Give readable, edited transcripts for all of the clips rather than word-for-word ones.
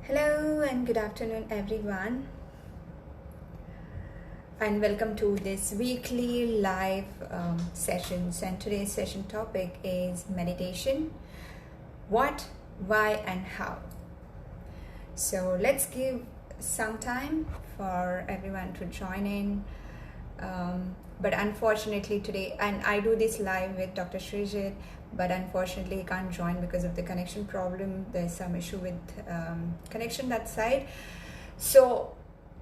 Hello and good afternoon, everyone, and welcome to this weekly live sessions. And today's session topic is meditation: what, why, and how. So let's give some time for everyone to join in. But unfortunately today, and I do this live with Dr. Srijit, but unfortunately he can't join because of the connection problem. There's some issue with connection that side. So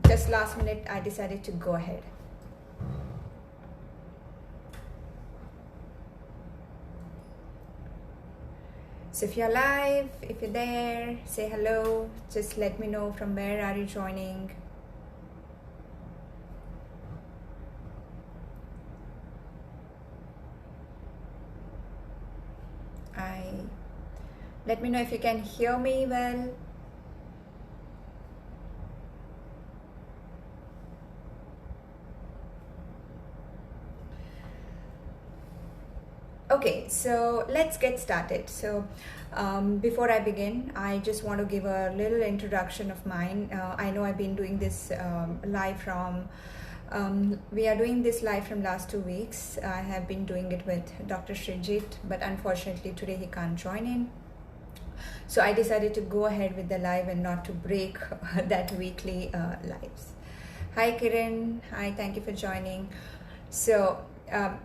just last minute I decided to go ahead. So if you're live, if you're there, say hello. Just let me know from where are you joining. Let me know if you can hear me well. Okay, so let's get started. So before I begin, I just want to give a little introduction of mine. I know I've been doing this live from we are doing this live from last 2 weeks. I have been doing it with Dr. Srijit, but unfortunately today he can't join in. So I decided to go ahead with the live and not to break that weekly lives. Hi Kiran, hi, thank you for joining. So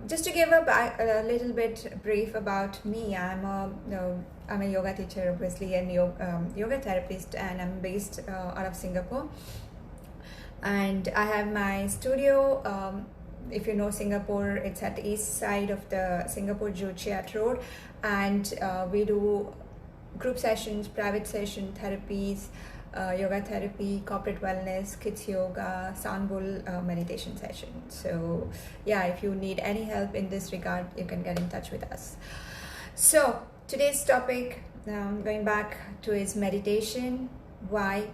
just to give a little bit brief about me, I'm a yoga teacher obviously and yoga therapist, and I'm based out of Singapore. And I have my studio, if you know Singapore, it's at the east side of the Singapore Joo Road, and we do group sessions, private session therapies, yoga therapy, corporate wellness, kids yoga, sound bowl meditation session. So yeah, if you need any help in this regard, you can get in touch with us. So today's topic, going back to, is meditation: why,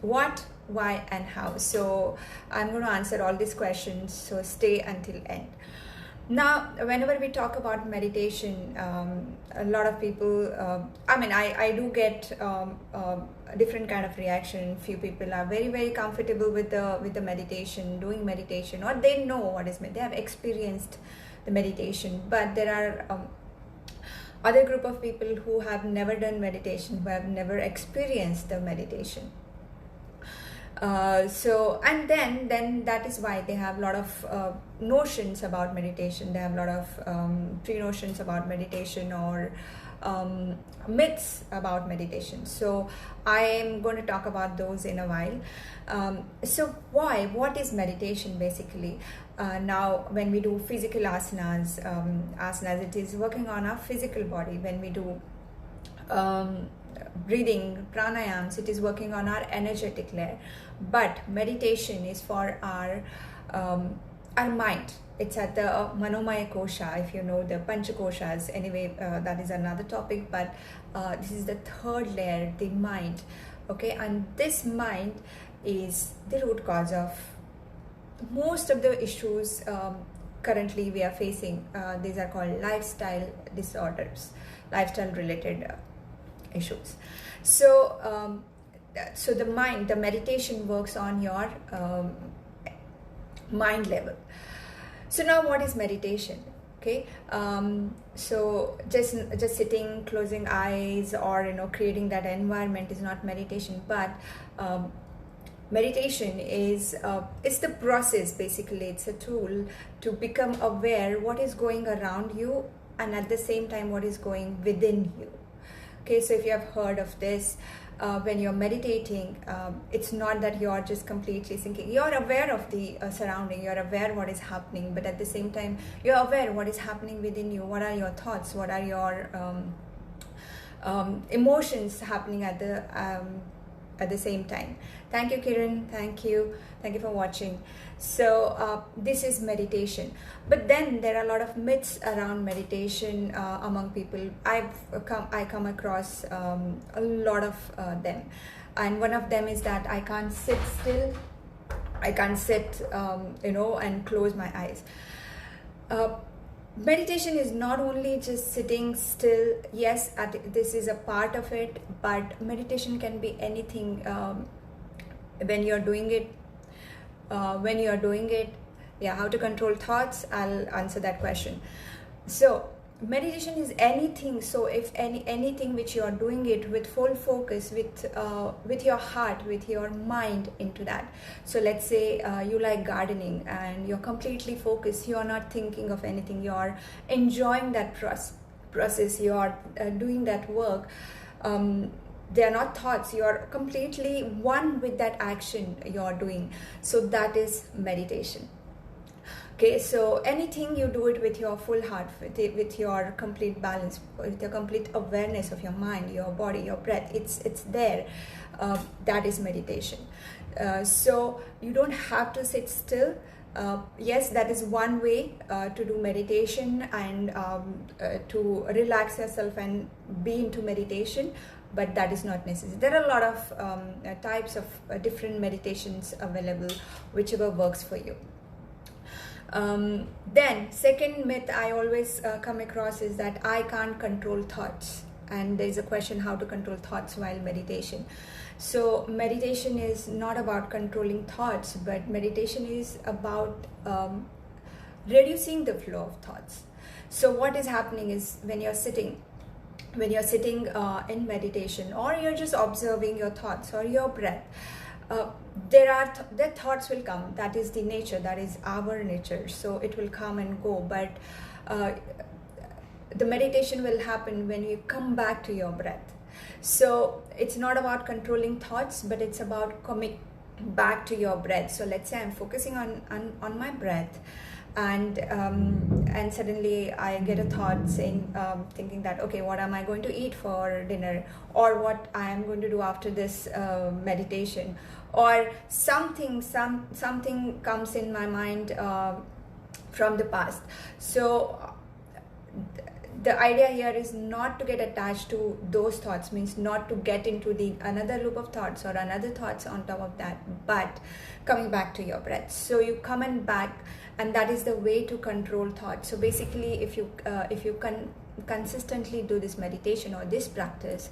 what, why, and how. So I'm going to answer all these questions, so stay until end. Now, whenever we talk about meditation, a lot of people, I do get a different kind of reaction. Few people are very, very comfortable with the meditation, doing meditation, or they know what is they have experienced the meditation. But there are other group of people who have never done meditation, who have never experienced the meditation. And then that is why they have a lot of notions about meditation. They have a lot of pre-notions about meditation, or myths about meditation. So I am going to talk about those in a while. So what is meditation basically? Now when we do physical asanas, it is working on our physical body. When we do breathing, pranayams, it is working on our energetic layer. But meditation is for our mind. It's at the manomaya kosha, if you know the pancha koshas. Anyway, that is another topic, but this is the third layer, the mind. Okay, and this mind is the root cause of most of the issues currently we are facing. These are called lifestyle disorders, lifestyle related issues. So the meditation works on your mind level. So now, what is meditation? Okay, so just sitting, closing eyes, or creating that environment is not meditation. But meditation is it's the process. Basically, it's a tool to become aware what is going around you, and at the same time what is going within you. Okay, so if you have heard of this, when you're meditating, it's not that you're just completely thinking. You're aware of the surrounding, you're aware what is happening, but at the same time, you're aware what is happening within you. What are your thoughts? What are your emotions happening at the same time? Thank you, Kiran. Thank you for watching. So this is meditation. But then there are a lot of myths around meditation among people. I come across a lot of them, and one of them is that I can't sit still. I can't sit and close my eyes. meditation is not only just sitting still. Yes, this is a part of it, but meditation can be anything. When you're doing it, yeah, how to control thoughts, I'll answer that question. So meditation is anything. So if anything which you are doing it with full focus, with your heart, with your mind into that. So let's say you like gardening and you're completely focused, you're not thinking of anything, you're enjoying that process, you're doing that work. They are not thoughts, you're completely one with that action you're doing. So that is meditation. Okay, so anything you do it with your full heart, with your complete balance, with your complete awareness of your mind, your body, your breath, it's there. That is meditation. So you don't have to sit still. Yes, that is one way to do meditation and to relax yourself and be into meditation, but that is not necessary. There are a lot of types of different meditations available, whichever works for you. Then second myth I always come across is that I can't control thoughts, and there's a question how to control thoughts while meditation. So meditation is not about controlling thoughts, but meditation is about reducing the flow of thoughts. So what is happening is when you're sitting in meditation, or you're just observing your thoughts or your breath, the thoughts will come. That is the nature, that is our nature. So it will come and go, but the meditation will happen when you come back to your breath. So it's not about controlling thoughts, but it's about coming back to your breath. So let's say I'm focusing on my breath, and suddenly I get a thought saying, thinking that, okay, what am I going to eat for dinner, or what I am going to do after this meditation, or something comes in my mind from the past. So the idea here is not to get attached to those thoughts, means not to get into another loop of thoughts or another thoughts on top of that, but coming back to your breath. So you come and back, and that is the way to control thoughts. So basically, if you consistently do this meditation or this practice,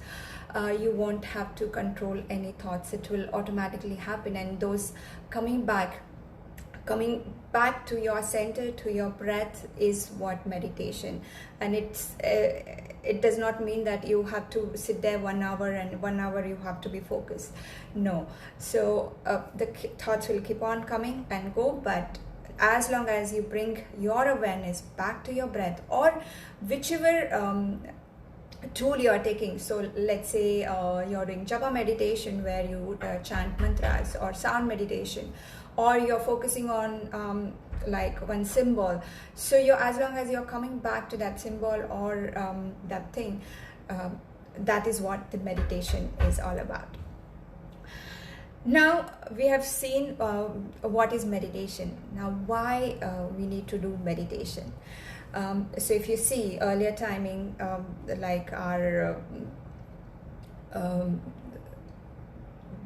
you won't have to control any thoughts. It will automatically happen, and those coming back to your center, to your breath, is what meditation. And it does not mean that you have to sit there 1 hour and 1 hour you have to be focused. No. So the thoughts will keep on coming and go, but as long as you bring your awareness back to your breath, or whichever tool you are taking. So let's say you're doing japa meditation where you chant mantras, or sound meditation, or you're focusing on like one symbol. So as long as you're coming back to that symbol or that thing, that is what the meditation is all about. Now we have seen what is meditation. Now why we need to do meditation. So if you see earlier timing, like our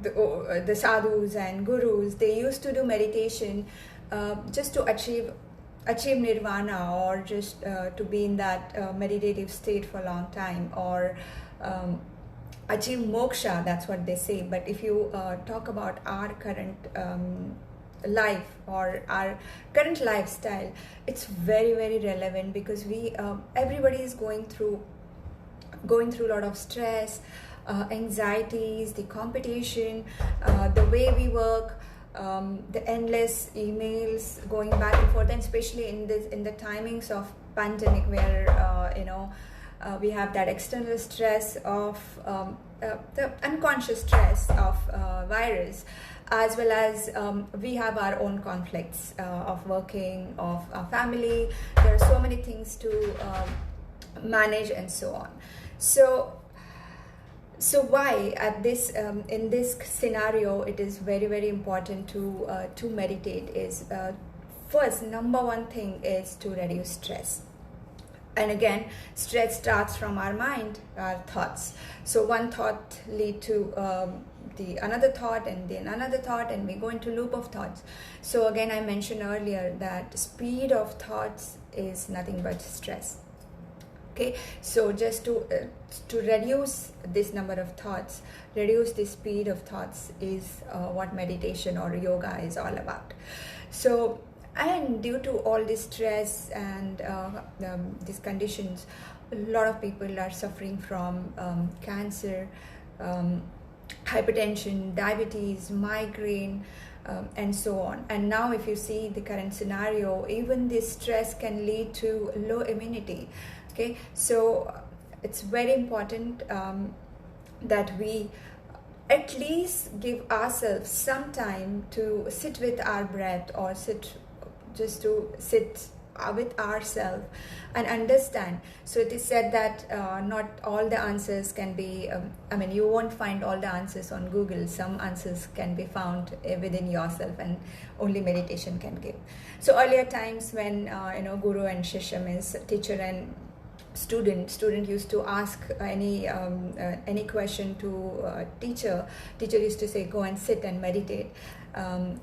the sadhus and gurus, they used to do meditation just to achieve nirvana, or just to be in that meditative state for a long time, or achieve moksha. That's what they say. But if you talk about our current life or our current lifestyle, it's very, very relevant, because everybody is going through a lot of stress, anxieties, the competition, the way we work, the endless emails going back and forth, and especially in the timings of pandemic, where we have that external stress of the unconscious stress of virus, as well as we have our own conflicts of working, of our family. There are so many things to manage and so on. So why at this in this scenario it is very, very important to meditate is first, number one thing is to reduce stress. And again, stress starts from our mind, our thoughts. So one thought lead to another thought, and then another thought, and we go into loop of thoughts. So again, I mentioned earlier that speed of thoughts is nothing but stress. Okay, so just to reduce this number of thoughts, reduce the speed of thoughts is what meditation or yoga is all about. So, and due to all this stress and these conditions, a lot of people are suffering from cancer, hypertension, diabetes, migraine, and so on. And now if you see the current scenario, even this stress can lead to low immunity. Okay, so it's very important that we at least give ourselves some time to sit with our breath, or sit with ourselves and understand. So it is said that not all the answers can be, you won't find all the answers on Google. Some answers can be found within yourself, and only meditation can give. So earlier times when Guru and Shishya means teacher and student used to ask any question to teacher used to say, go and sit and meditate,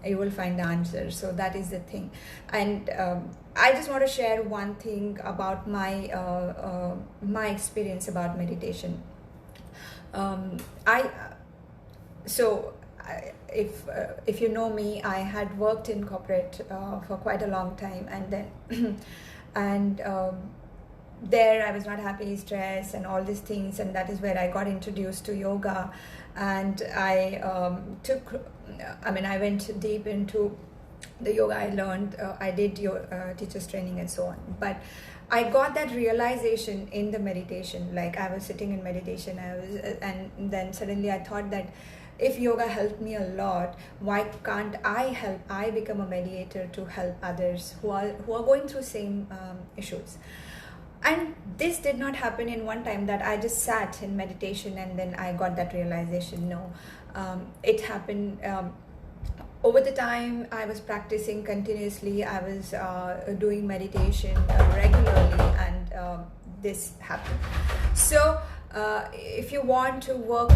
you will find the answer. So that is the thing. And I just want to share one thing about my experience about meditation. If you know me, I had worked in corporate for quite a long time, and then there I was not happy, stressed, and all these things, and that is where I got introduced to yoga. And I went deep into the yoga I learned. I did teacher's training and so on, but I got that realization in the meditation. Like, I was sitting in meditation, and then suddenly I thought that if yoga helped me a lot, why can't I become a mediator to help others who are going through same issues. And this did not happen in one time, that I just sat in meditation and then I got that realization. No, it happened over the time. I was practicing continuously. I was doing meditation regularly, and this happened. So if you want to work,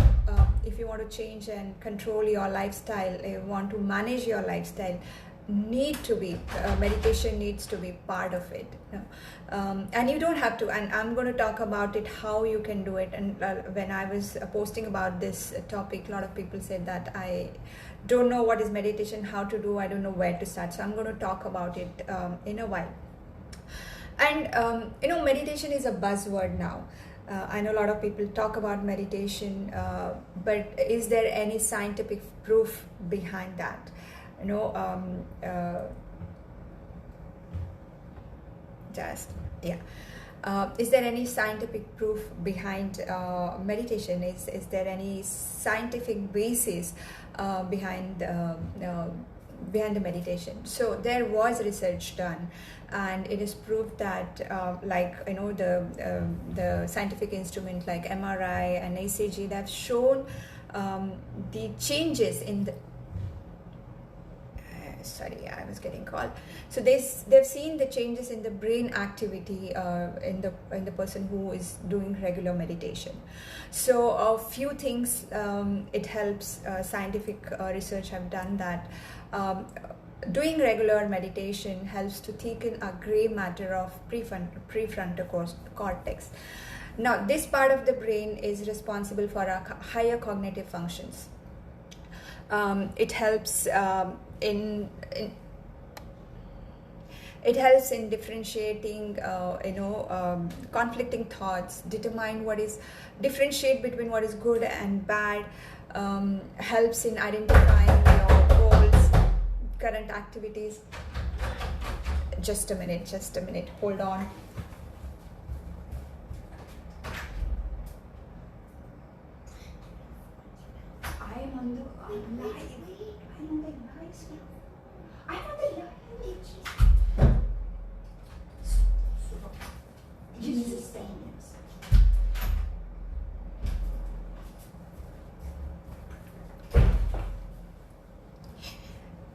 if you want to change and control your lifestyle, you want to manage your lifestyle, meditation needs to be part of it. And you don't have to, and I'm going to talk about it, how you can do it. And when I was posting about this topic, a lot of people said that I don't know what is meditation, how to do, I don't know where to start. So I'm going to talk about it in a while. And meditation is a buzzword now. I know a lot of people talk about meditation, but is there any scientific proof behind that? Is there any scientific proof behind meditation? Is there any scientific basis behind the meditation? So there was research done, and it is proved that the scientific instrument like MRI and ECG, that have shown the changes in the I was getting called. So they've seen the changes in the brain activity in the person who is doing regular meditation. So a few things it helps. Scientific research have done that. Doing regular meditation helps to thicken a gray matter of prefrontal cortex. Now, this part of the brain is responsible for our higher cognitive functions. It helps in differentiating conflicting thoughts, differentiate between what is good and bad, helps in identifying your goals, current activities. Just a minute, hold on. I'm live.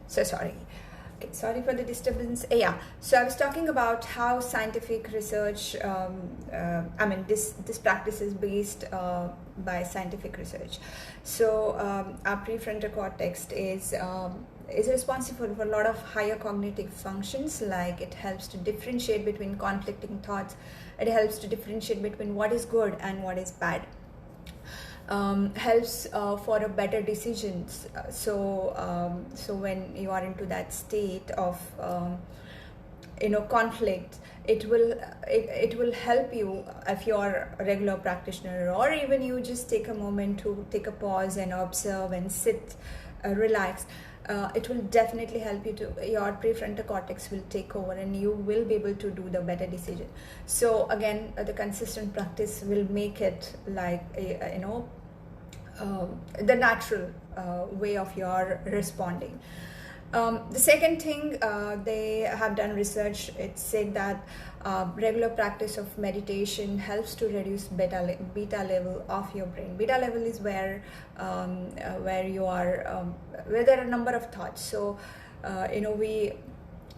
So sorry. Okay, sorry for the disturbance. So I was talking about how scientific research, this practice is based by scientific research. So our prefrontal cortex is is responsible for a lot of higher cognitive functions, like it helps to differentiate between conflicting thoughts, it helps to differentiate between what is good and what is bad, helps for a better decisions. So when you are into that state of conflict, it will help you, if you're a regular practitioner, or even you just take a moment to take a pause and observe and sit, relax. It will definitely help you to, your prefrontal cortex will take over and you will be able to do the better decision. So again, the consistent practice will make it like the natural way of your responding. The second thing, they have done research. It said that regular practice of meditation helps to reduce beta level of your brain. Beta level is where you are, where there are a number of thoughts. So we,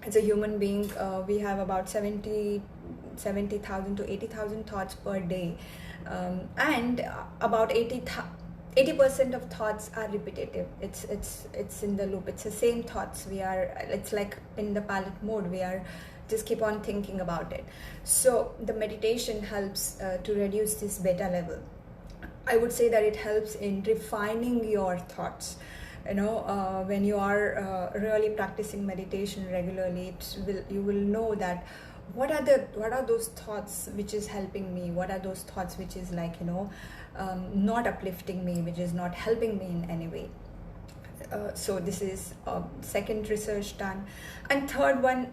as a human being, we have about 70,000 to 80,000 thoughts per day, and about 80% of thoughts are repetitive. It's in the loop. It's the same thoughts. It's like in the pilot mode. We are just keep on thinking about it. So the meditation helps to reduce this beta level. I would say that it helps in refining your thoughts. When you are really practicing meditation regularly, you will know that what are those thoughts which is helping me, what are those thoughts which is like not uplifting me, which is not helping me in any way. So this is second research done. And third one,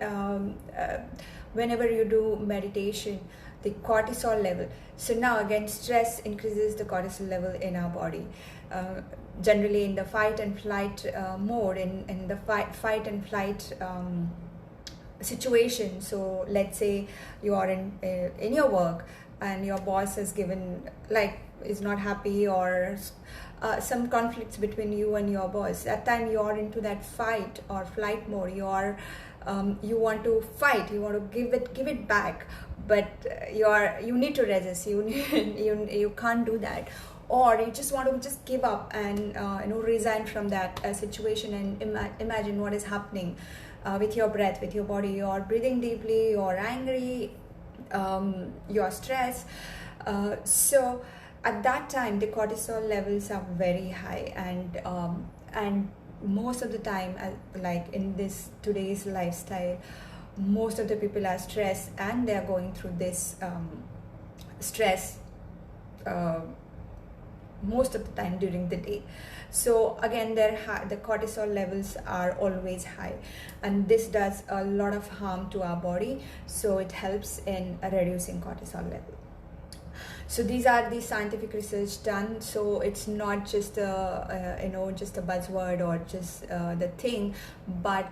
whenever you do meditation, the cortisol level. So now again, stress increases the cortisol level in our body. Generally in the fight and flight mode, in the fight and flight situation. So let's say you are in your work and your boss has given, like, is not happy, or some conflicts between you and your boss. That time you are into that fight or flight mode. You want to fight, you want to give it back, but you need to resist. You can't do that, or you just want to just give up and resign from that situation and imagine what is happening with your breath, with your body. You're breathing deeply, you're angry, you're stressed. So at that time the cortisol levels are very high, and most of the time, like in this today's lifestyle, most of the people are stressed and they are going through this stress most of the time during the day. So again, the cortisol levels are always high, and this does a lot of harm to our body. So it helps in reducing cortisol level. So these are the scientific research done. So it's not just just a buzzword or just the thing, but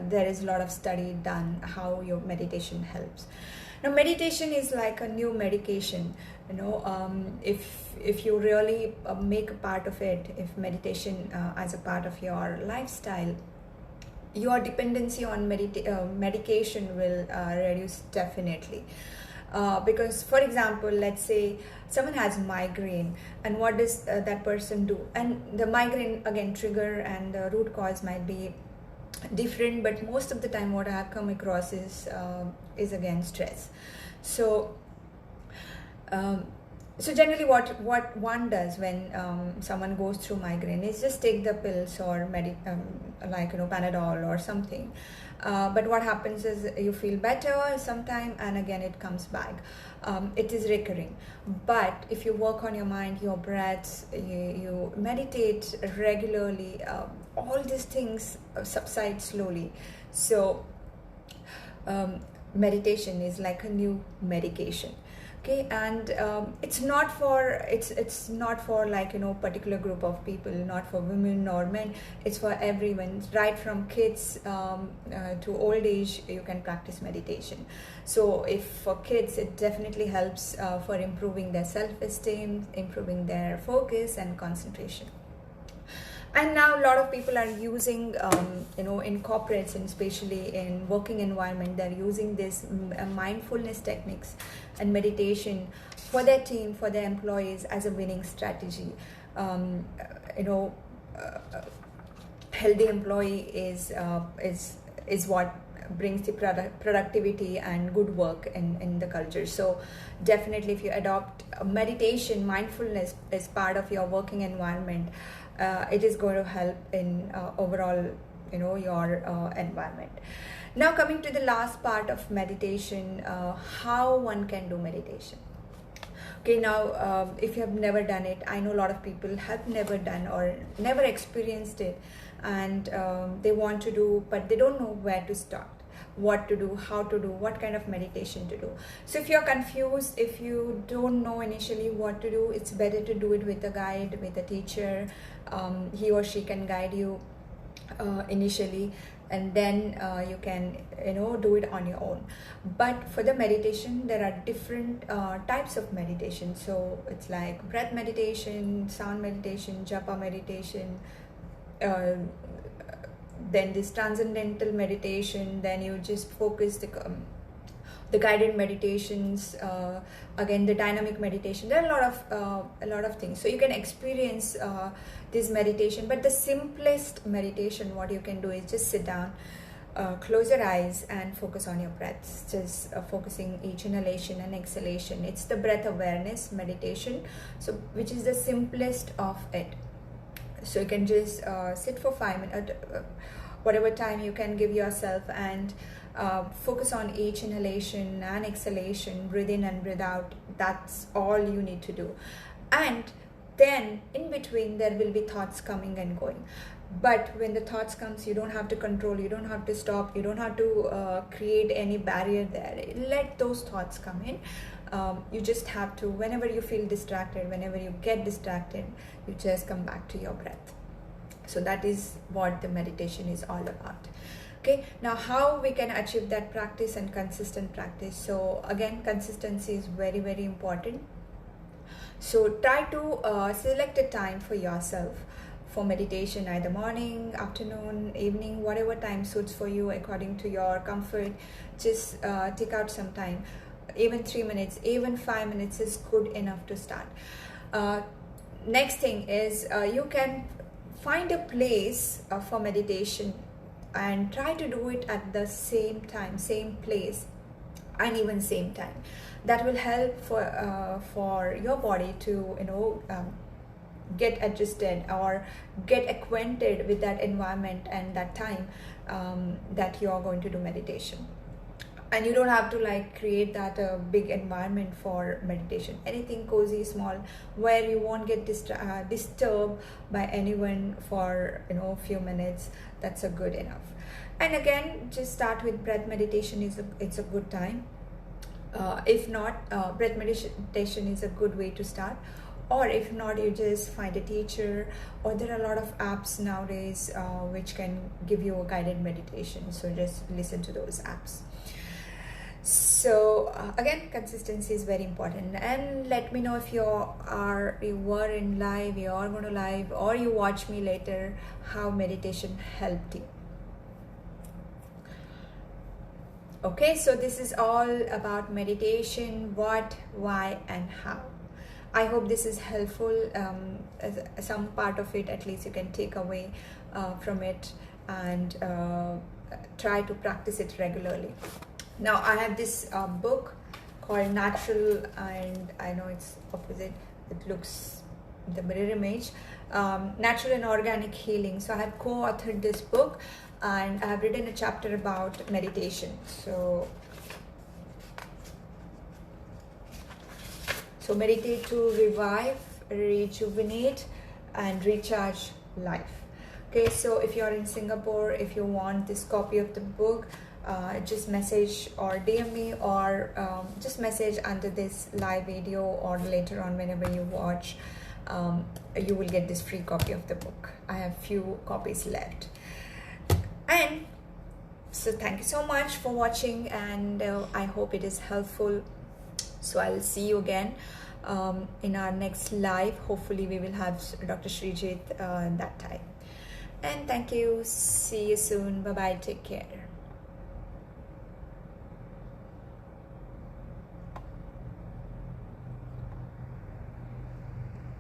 there is a lot of study done how your meditation helps. Now, meditation is like a new medication. If you really make a part of it, if meditation as a part of your lifestyle, your dependency on medication will reduce definitely. Because, for example, let's say someone has migraine, and what does that person do? And the migraine, again, trigger and the root cause might be different, but most of the time what I have come across is again stress. So generally what one does when someone goes through migraine is just take the pills or Panadol or something. But what happens is you feel better sometime and again it comes back. It is recurring. But if you work on your mind, your breaths, you meditate regularly, all these things subside slowly. So meditation is like a new medication. Okay, and it's not for particular group of people, not for women or men. It's for everyone, right from kids to old age. You can practice meditation. So if for kids, it definitely helps for improving their self-esteem, improving their focus and concentration. And now a lot of people are using, in corporates and especially in working environment, they're using this mindfulness techniques and meditation for their team, for their employees as a winning strategy. healthy employee is what brings the productivity and good work in the culture. So definitely, if you adopt meditation, mindfulness as part of your working environment, it is going to help in overall, your environment. Now, coming to the last part of meditation, how one can do meditation. Okay, now if you have never done it, I know a lot of people have never done or never experienced it, and they want to do, but they don't know where to start, what to do, how to do, what kind of meditation to do. So if you're confused, if you don't know initially what to do, it's better to do it with a guide, with a teacher. He or she can guide you initially, and then you can do it on your own. But for the meditation, there are different types of meditation. So it's like breath meditation, sound meditation, japa meditation, then this transcendental meditation, then you just focus the guided meditations, again the dynamic meditation. There are a lot of things, so you can experience this meditation. But the simplest meditation, what you can do is just sit down, close your eyes and focus on your breaths, just focusing each inhalation and exhalation. It's the breath awareness meditation, so which is the simplest of it. So you can just sit for 5 minutes, whatever time you can give yourself, and focus on each inhalation and exhalation, breathe in and breathe out. That's all you need to do. And then in between there will be thoughts coming and going. But when the thoughts comes, you don't have to control, you don't have to stop, you don't have to create any barrier there. Let those thoughts come in. You just have to, whenever you feel distracted, whenever you get distracted, you just come back to your breath. So that is what the meditation is all about. Okay, now how we can achieve that practice and consistent practice. So again, consistency is very, very important. So try to select a time for yourself for meditation, either morning, afternoon, evening, whatever time suits for you according to your comfort. Just take out some time. Even 3 minutes, even 5 minutes is good enough to start. Next thing is you can find a place for meditation and try to do it at the same time, same place, and even same time. That will help for your body to get adjusted or get acquainted with that environment and that time that you are going to do meditation. And you don't have to like create that big environment for meditation. Anything cozy, small, where you won't get disturbed by anyone for a few minutes. That's a good enough. And again, just start with breath meditation. It's a good time. If not, breath meditation is a good way to start. Or if not, you just find a teacher, or there are a lot of apps nowadays which can give you a guided meditation. So just listen to those apps. So again, consistency is very important. And let me know if you were in live, you are going to live, or you watch me later, how meditation helped you. Okay, so this is all about meditation, what, why, and how. I hope this is helpful. Some part of it at least you can take away from it and try to practice it regularly. Now I have this book called Natural, and I know it's opposite, it looks the mirror image, Natural and Organic Healing. So I have co-authored this book and I have written a chapter about meditation. So meditate to revive, rejuvenate, and recharge life. Okay, so if you're in Singapore, if you want this copy of the book, just message or DM me, or just message under this live video, or later on whenever you watch, you will get this free copy of the book. I have few copies left. And so thank you so much for watching, and I hope it is helpful. So I'll see you again in our next live. Hopefully we will have Dr. Srijit that time. And thank you. See you soon. Bye bye. Take care.